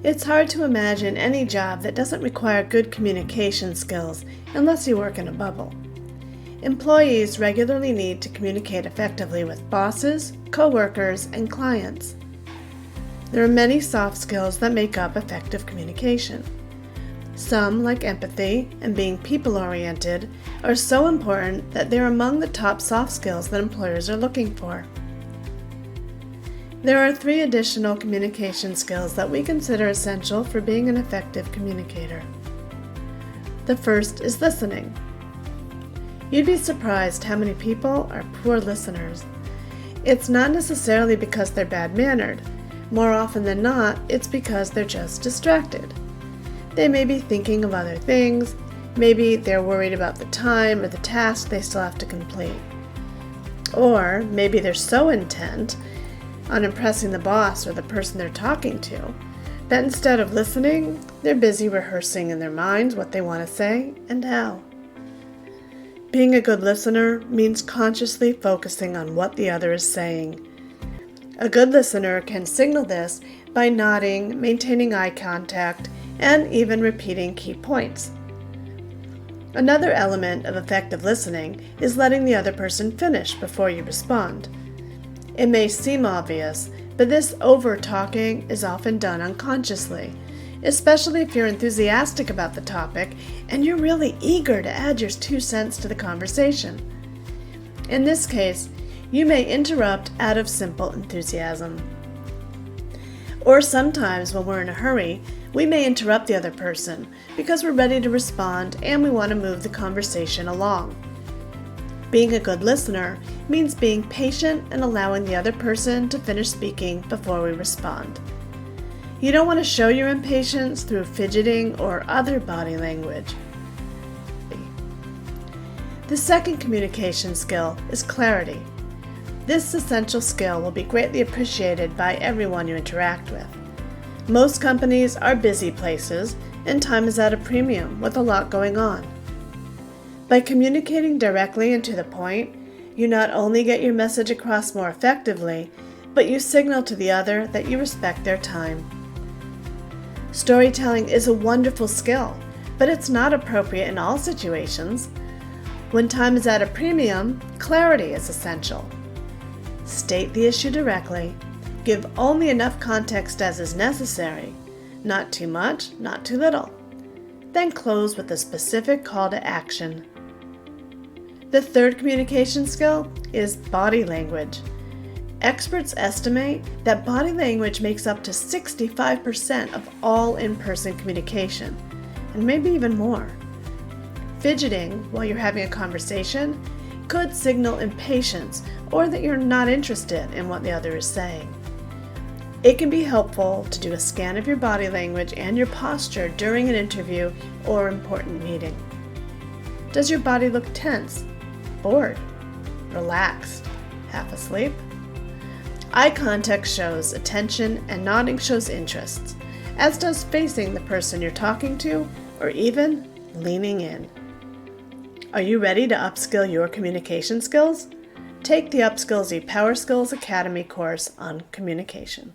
It's hard to imagine any job that doesn't require good communication skills unless you work in a bubble. Employees regularly need to communicate effectively with bosses, coworkers, and clients. There are many soft skills that make up effective communication. Some, like empathy and being people-oriented, are so important that they're among the top soft skills that employers are looking for. There are 3 additional communication skills that we consider essential for being an effective communicator. The first is listening. You'd be surprised how many people are poor listeners. It's not necessarily because they're bad-mannered. More often than not, it's because they're just distracted. They may be thinking of other things. Maybe they're worried about the time or the task they still have to complete. Or maybe they're so intent on impressing the boss or the person they're talking to that instead of listening, they're busy rehearsing in their minds what they want to say and how. Being a good listener means consciously focusing on what the other is saying. A good listener can signal this by nodding, maintaining eye contact, and even repeating key points. Another element of effective listening is letting the other person finish before you respond. It may seem obvious, but this over-talking is often done unconsciously, especially if you're enthusiastic about the topic and you're really eager to add your 2 cents to the conversation. In this case, you may interrupt out of simple enthusiasm. Or sometimes when we're in a hurry, we may interrupt the other person because we're ready to respond and we want to move the conversation along. Being a good listener means being patient and allowing the other person to finish speaking before we respond. You don't want to show your impatience through fidgeting or other body language. The second communication skill is clarity. This essential skill will be greatly appreciated by everyone you interact with. Most companies are busy places, and time is at a premium with a lot going on. By communicating directly and to the point, you not only get your message across more effectively, but you signal to the other that you respect their time. Storytelling is a wonderful skill, but it's not appropriate in all situations. When time is at a premium, clarity is essential. State the issue directly. Give only enough context as is necessary, not too much, not too little. Then close with a specific call to action. The third communication skill is body language. Experts estimate that body language makes up to 65% of all in-person communication, and maybe even more. Fidgeting while you're having a conversation could signal impatience or that you're not interested in what the other is saying. It can be helpful to do a scan of your body language and your posture during an interview or important meeting. Does your body look tense, bored, relaxed, half asleep? Eye contact shows attention and nodding shows interest, as does facing the person you're talking to or even leaning in. Are you ready to upskill your communication skills? Take the Upskills ePower Skills Academy course on communication.